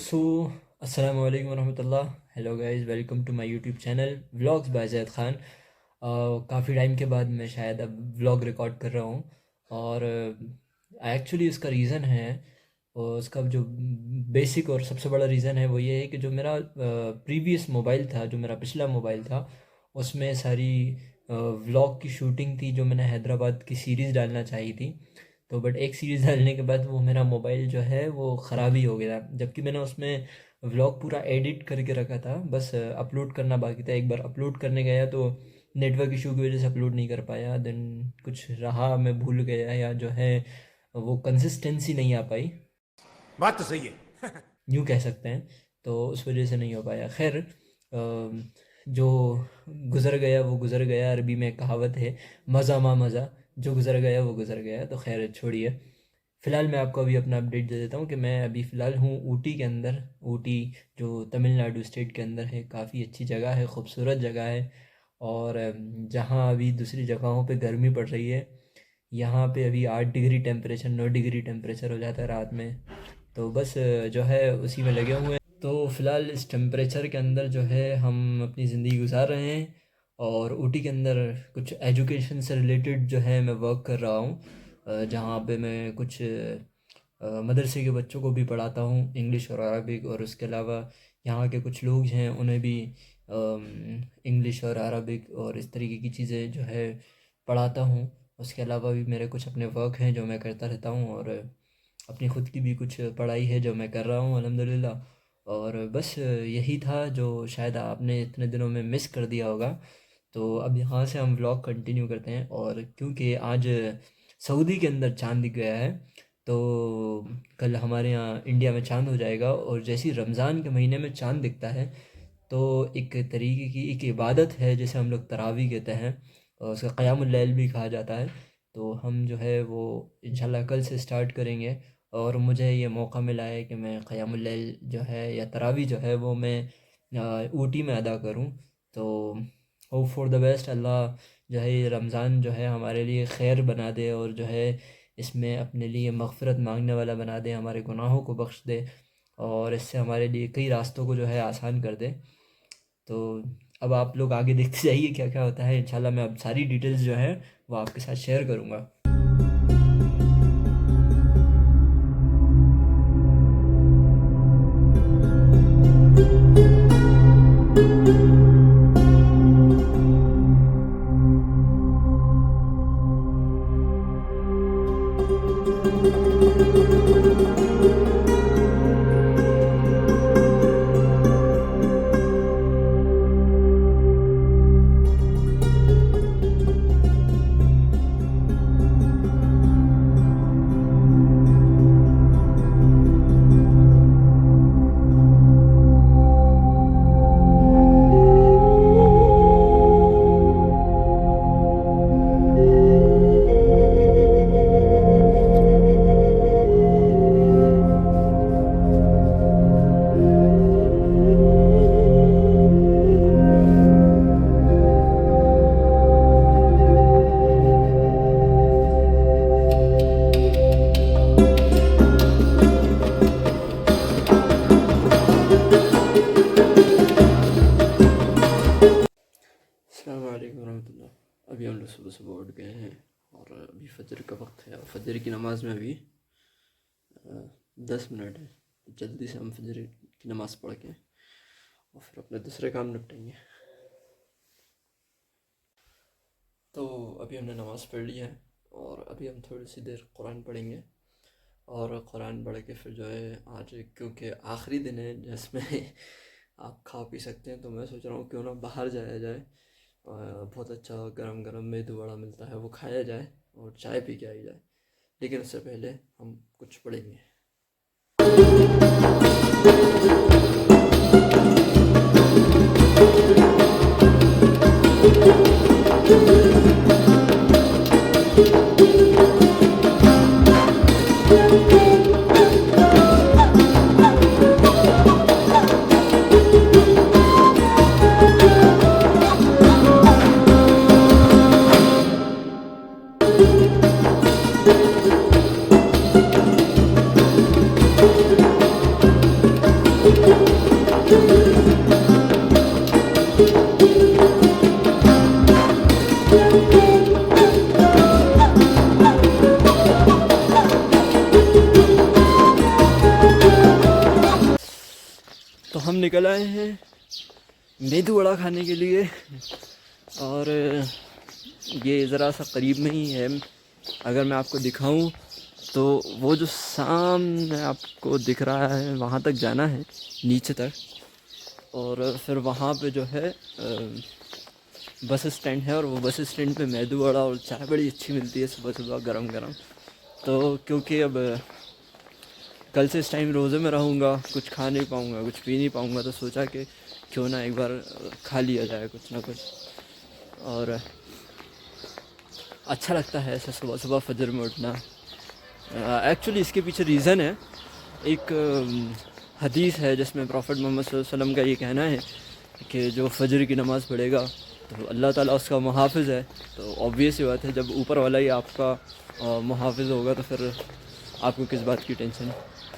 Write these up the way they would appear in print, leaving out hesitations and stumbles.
सो अस्सलाम वालेकुम रहमतुल्लाह। Hello guys, welcome to my YouTube channel vlogs by Zaid Khan. काफ़ी टाइम के बाद मैं शायद अब व्लॉग रिकॉर्ड कर रहा हूँ और एक्चुअली उसका रीज़न है, और उसका जो बेसिक और सबसे बड़ा रीज़न है वो ये है कि जो मेरा प्रीवियस मोबाइल था, जो मेरा पिछला मोबाइल था, उसमें सारी व्लॉग की शूटिंग थी जो मैंने हैदराबाद की सीरीज़ डालना चाहिए थी। तो बट एक सीरीज़ डालने के बाद वो मेरा मोबाइल जो है वो ख़राब ही हो गया, जबकि मैंने उसमें व्लॉग पूरा एडिट करके रखा था, बस अपलोड करना बाकी था। एक बार अपलोड करने गया तो नेटवर्क इशू की वजह से अपलोड नहीं कर पाया, देन कुछ रहा, मैं भूल गया, या जो है वो कंसिस्टेंसी नहीं आ पाई, बात तो सही है। यूँ कह सकते हैं। तो उस वजह से नहीं हो पाया। खैर, जो गुज़र गया वो गुज़र गया। अरबी में एक कहावत है, मज़ा मा मज़ा, जो गुज़र गया वो गुज़र गया। तो खैर छोड़िए। फ़िलहाल मैं आपको अभी अपना अपडेट दे देता हूँ कि मैं अभी फ़िलहाल हूँ ऊटी के अंदर। ऊटी जो तमिलनाडु स्टेट के अंदर है, काफ़ी अच्छी जगह है, खूबसूरत जगह है। और जहाँ अभी दूसरी जगहों पे गर्मी पड़ रही है, यहाँ पे अभी 8 डिग्री टेम्परेचर, 9 डिग्री टेम्परेचर हो जाता है रात में। तो बस जो है उसी में लगे हुए हैं। तो फ़िलहाल इस टेम्परेचर के अंदर जो है हम अपनी ज़िंदगी गुजार रहे हैं। और ऊटी के अंदर कुछ एजुकेशन से रिलेटेड जो है मैं वर्क कर रहा हूँ, जहाँ पे मैं कुछ मदरसे के बच्चों को भी पढ़ाता हूँ, इंग्लिश और अरबिक। और उसके अलावा यहाँ के कुछ लोग हैं, उन्हें भी इंग्लिश और अरबिक और इस तरीके की चीज़ें जो है पढ़ाता हूँ। उसके अलावा भी मेरे कुछ अपने वर्क हैं जो मैं करता रहता हूँ, और अपनी ख़ुद की भी कुछ पढ़ाई है जो मैं कर रहा हूँ अल्हम्दुलिल्लाह। और बस यही था जो शायद आपने इतने दिनों में मिस कर दिया होगा। तो अब यहाँ से हम व्लॉग कंटिन्यू करते हैं। और क्योंकि आज सऊदी के अंदर चाँद दिख गया है, तो कल हमारे यहाँ इंडिया में चाँद हो जाएगा। और जैसे ही रमज़ान के महीने में चाँद दिखता है, तो एक तरीके की एक इबादत है जिसे हम लोग तरावी कहते हैं, और उसका क़यामुल लैल भी कहा जाता है। तो हम जो है वो इंशाल्लाह कल से स्टार्ट करेंगे। और मुझे ये मौका मिला है कि मैं क़यामुल लैल जो है या तरावी जो है वो मैं ऊटी में अदा करूं। तो होप फॉर द बेस्ट, अल्लाह जो है ये रमज़ान जो है हमारे लिए खैर बना दे, और जो है इसमें अपने लिए मग़फ़िरत मांगने वाला बना दे, हमारे गुनाहों को बख्श दे, और इससे हमारे लिए कई रास्तों को जो है आसान कर दे। तो अब आप लोग आगे देखते जाइए क्या क्या होता है। इंशाल्लाह मैं अब सारी डिटेल्स जो है वो आपके साथ शेयर करूँगा। अस्सलाम वालेकुम रहमतुल्लाह। अभी हम लोग सुबह सुबह उठ गए हैं, और अभी फजर का वक्त है, और फजर की नमाज़ में अभी 10 मिनट है। तो जल्दी से हम फजर की नमाज़ पढ़ के और फिर अपने दूसरे काम निपटेंगे। तो अभी हमने नमाज़ पढ़ लिया है, और अभी हम थोड़ी सी देर कुरान पढ़ेंगे। और कुरान पढ़ के फिर जो है, आज क्योंकि आखिरी दिन है जिसमें आप खा पी सकते हैं, तो मैं सोच रहा हूँ क्यों ना बाहर जाया जाए। बहुत अच्छा गरम गरम मेदू वड़ा मिलता है, वो खाया जाए और चाय पी के आई जाए। लेकिन उससे पहले हम कुछ पढ़ेंगे। निकल आए हैं मेदू वड़ा खाने के लिए। और ये ज़रा सा करीब में ही है, अगर मैं आपको दिखाऊं तो वो जो सामने आपको दिख रहा है वहाँ तक जाना है, नीचे तक, और फिर वहाँ पे जो है बस स्टैंड है, और वो बस स्टैंड पे मेदू वड़ा और चाय बड़ी अच्छी मिलती है सुबह सुबह गरम गरम। तो क्योंकि अब कल से इस टाइम रोज़े में रहूँगा, कुछ खा नहीं पाऊँगा, कुछ पी नहीं पाऊँगा, तो सोचा कि क्यों ना एक बार खा लिया जाए कुछ ना कुछ। और अच्छा लगता है ऐसे सुबह सुबह फजर में उठना। एक्चुअली इसके पीछे रीज़न है, एक हदीस है जिसमें प्रॉफिट मोहम्मद सल्लल्लाहु अलैहि वसल्लम का ये कहना है कि जो फजर की नमाज़ पढ़ेगा तो अल्लाह ताला उसका मुहाफ़िज़ है। तो ऑब्वियस ही बात है, जब ऊपर वाला ही आपका मुहाफ़िज़ होगा तो फिर आपको किस बात की टेंशन।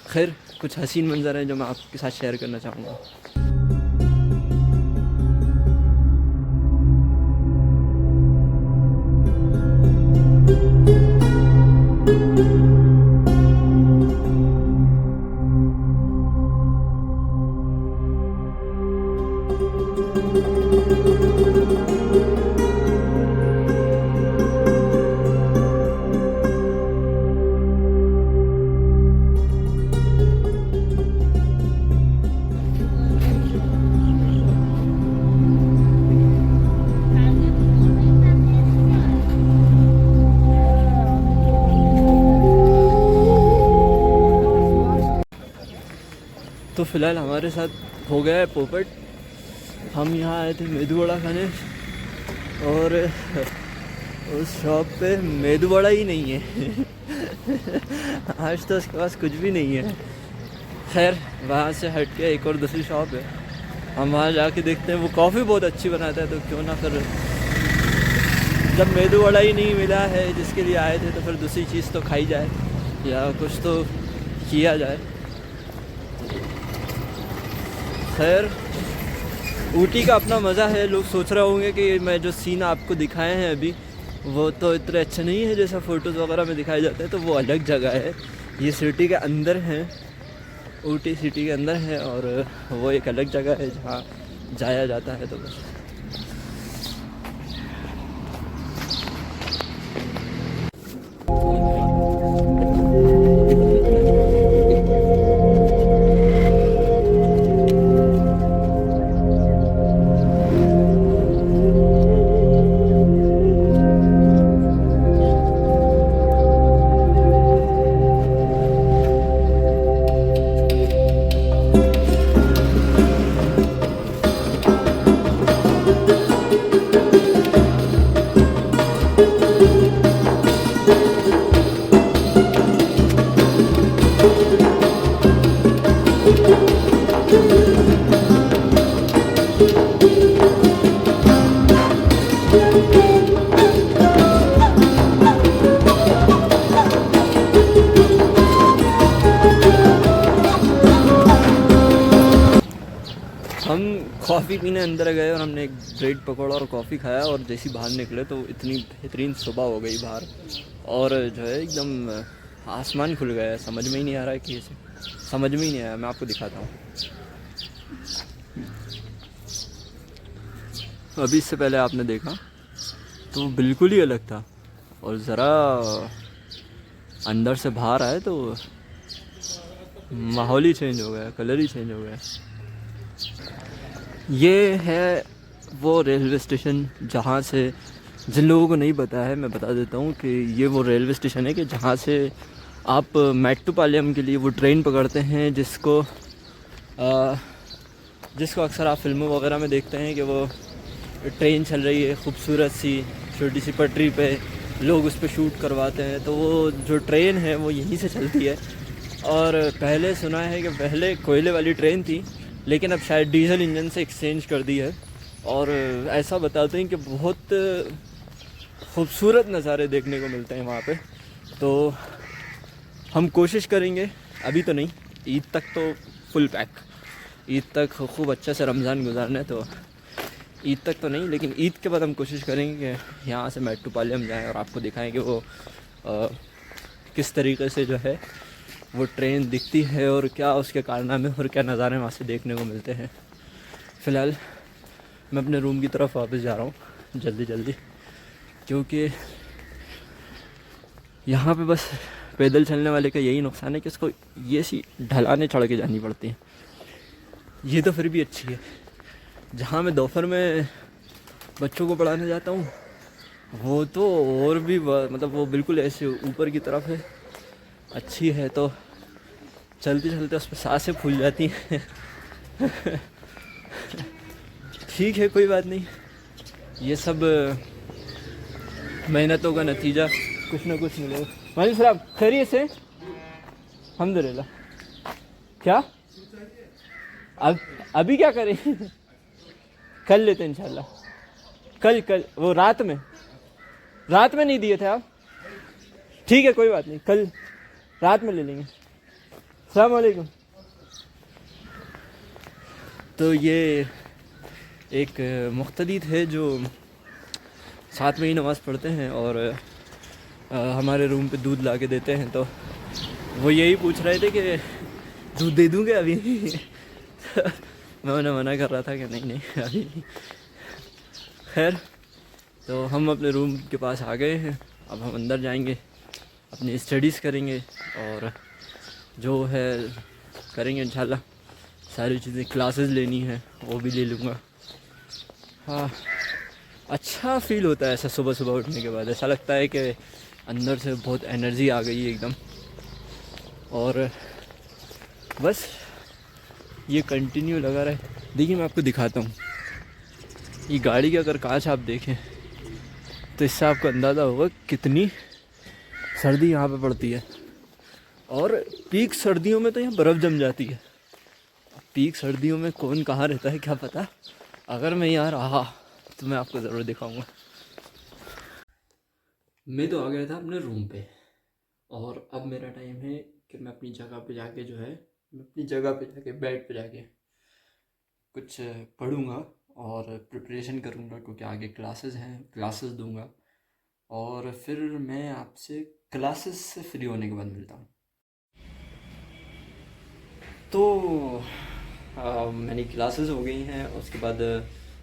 खैर, कुछ हसीन मंज़र हैं जो मैं आपके साथ शेयर करना चाहूँगा। तो फ़िलहाल हमारे साथ हो गया है पोपट। हम यहाँ आए थे मेदू वड़ा खाने, और उस शॉप पे मेदू वड़ा ही नहीं है। आज तो उसके पास कुछ भी नहीं है। खैर, वहाँ से हट के एक और दूसरी शॉप है, हम वहाँ जाके देखते हैं। वो कॉफ़ी बहुत अच्छी बनाता है, तो क्यों ना फिर, जब मेदू वड़ा ही नहीं मिला है जिसके लिए आए थे, तो फिर दूसरी चीज़ तो खाई जाए या कुछ तो किया जाए। खैर, ऊटी का अपना मज़ा है। लोग सोच रहे होंगे कि मैं जो सीन आपको दिखाए हैं अभी, वो तो इतने अच्छे नहीं है जैसा फ़ोटोज़ वगैरह में दिखाए जाते हैं। तो वो अलग जगह है, ये सिटी के अंदर है, ऊटी सिटी के अंदर है, और वो एक अलग जगह है जहाँ जाया जाता है। तो बस हम कॉफ़ी पीने अंदर गए और हमने एक ब्रेड पकौड़ा और कॉफ़ी खाया, और जैसे बाहर निकले तो इतनी बेहतरीन सुबह हो गई बाहर, और जो है एकदम आसमान खुल गया है। समझ में ही नहीं आ रहा है कि समझ में ही नहीं आया। मैं आपको दिखाता हूँ। अभी इससे पहले आपने देखा तो वो बिल्कुल ही अलग था, और ज़रा अंदर से बाहर आए तो माहौल ही चेंज हो गया, कलर ही चेंज हो गया। ये है वो रेलवे स्टेशन जहाँ से, जिन लोगों को नहीं पता है मैं बता देता हूँ कि ये वो रेलवे स्टेशन है कि जहाँ से आप मेट्टुपालयम के लिए वो ट्रेन पकड़ते हैं, जिसको अक्सर आप फिल्मों वगैरह में देखते हैं कि वो ट्रेन चल रही है खूबसूरत सी छोटी सी पटरी पे, लोग उस पर शूट करवाते हैं। तो वो जो ट्रेन है वो यहीं से चलती है, और पहले सुना है कि पहले कोयले वाली ट्रेन थी, लेकिन अब शायद डीजल इंजन से एक्सचेंज कर दी है। और ऐसा बताते हैं कि बहुत खूबसूरत नज़ारे देखने को मिलते हैं वहाँ पे। तो हम कोशिश करेंगे, अभी तो नहीं, ईद तक तो फुल पैक, ईद तक खूब अच्छे से रमज़ान गुजारना है, तो ईद तक तो नहीं, लेकिन ईद के बाद हम कोशिश करेंगे कि यहाँ से मेट्टुपालयम जाएँ और आपको दिखाएं कि वो किस तरीके से जो है वो ट्रेन दिखती है, और क्या उसके कारनामे और क्या नज़ारे वहाँ से देखने को मिलते हैं। फ़िलहाल मैं अपने रूम की तरफ वापस जा रहा हूँ जल्दी जल्दी, क्योंकि यहाँ पे बस पैदल चलने वाले का यही नुकसान है कि उसको ये सी ढलाने चढ़ के जानी पड़ती हैं। ये तो फिर भी अच्छी है। जहाँ मैं दोपहर में बच्चों को पढ़ाने जाता हूँ वो तो और भी मतलब वो बिल्कुल ऐसे ऊपर की तरफ है, अच्छी है। तो चलते चलते उस पर सांसें फूल जाती हैं। ठीक है, कोई बात नहीं, ये सब मेहनतों का नतीजा कुछ ना कुछ मिलेगा। वालेकुम सलाम, खैरियत से? अल्हम्दुलिल्लाह। क्या अब अभी क्या करें? कल लेते हैं इंशाल्लाह। कल वो रात में नहीं दिए थे आप? ठीक है, कोई बात नहीं, कल रात में ले लेंगे। अस्सलाम वालेकुम। तो ये एक मुख्तदी थे जो साथ में ही नमाज़ पढ़ते हैं और हमारे रूम पे दूध ला के देते हैं। तो वो यही पूछ रहे थे कि दूध दे दूँगे अभी? मैं उन्हें मना कर रहा था कि नहीं अभी नहीं। खैर, तो हम अपने रूम के पास आ गए हैं। अब हम अंदर जाएंगे, अपनी स्टडीज़ करेंगे और जो है करेंगे इंशाल्लाह। सारी चीज़ें, क्लासेस लेनी है वो भी ले लूँगा। हाँ, अच्छा फ़ील होता है ऐसा सुबह सुबह उठने के बाद। ऐसा लगता है कि अंदर से बहुत एनर्जी आ गई है एकदम। और बस ये कंटिन्यू लगा रहे। देखिए, मैं आपको दिखाता हूँ, ये गाड़ी की अगर कांच आप देखें तो इससे आपको अंदाज़ा होगा कितनी सर्दी यहाँ पे पड़ती है। और पीक सर्दियों में तो यहाँ बर्फ़ जम जाती है। पीक सर्दियों में कौन कहाँ रहता है क्या पता। अगर मैं यहाँ रहा तो मैं आपको ज़रूर दिखाऊंगा। मैं तो आ गया था अपने रूम पे और अब मेरा टाइम है कि मैं अपनी जगह पे जाके बेड पे जाके कुछ पढ़ूंगा और प्रिपरेशन करूंगा, क्योंकि आगे क्लासेस हैं, क्लासेस दूंगा। और फिर मैं आपसे क्लासेस से फ्री होने के बाद मिलता हूँ। तो मेरी क्लासेस हो गई हैं, उसके बाद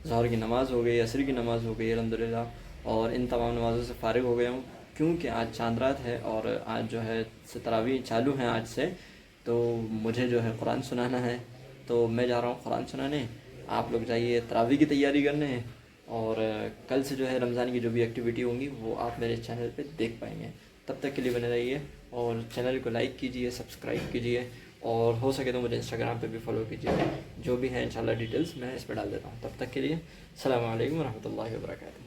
ज़हर की नमाज़ हो गई, असर की नमाज़ हो गई अल्हम्दुलिल्लाह। और इन तमाम नमाज़ों से फ़ारिग हो गया हूँ, क्योंकि आज चांद रात है और आज जो है तरावी चालू हैं आज से। तो मुझे जो है कुरान सुनाना है, तो मैं जा रहा हूँ कुरान सुनाने। आप लोग जाइए तरावी की तैयारी करने। और कल से जो है रमज़ान की जो भी एक्टिविटी होंगी वो आप मेरे चैनल पे देख पाएंगे। तब तक के लिए बने रहिए और चैनल को लाइक कीजिए, सब्सक्राइब कीजिए और हो सके तो मुझे इंस्टाग्राम पे भी फॉलो कीजिए। जो भी है इंशाल्लाह डिटेल्स मैं इस पर डाल देता हूँ। तब तक के लिए अस्सलाम वालेकुम रहमतुल्लाहि व बरकातहू।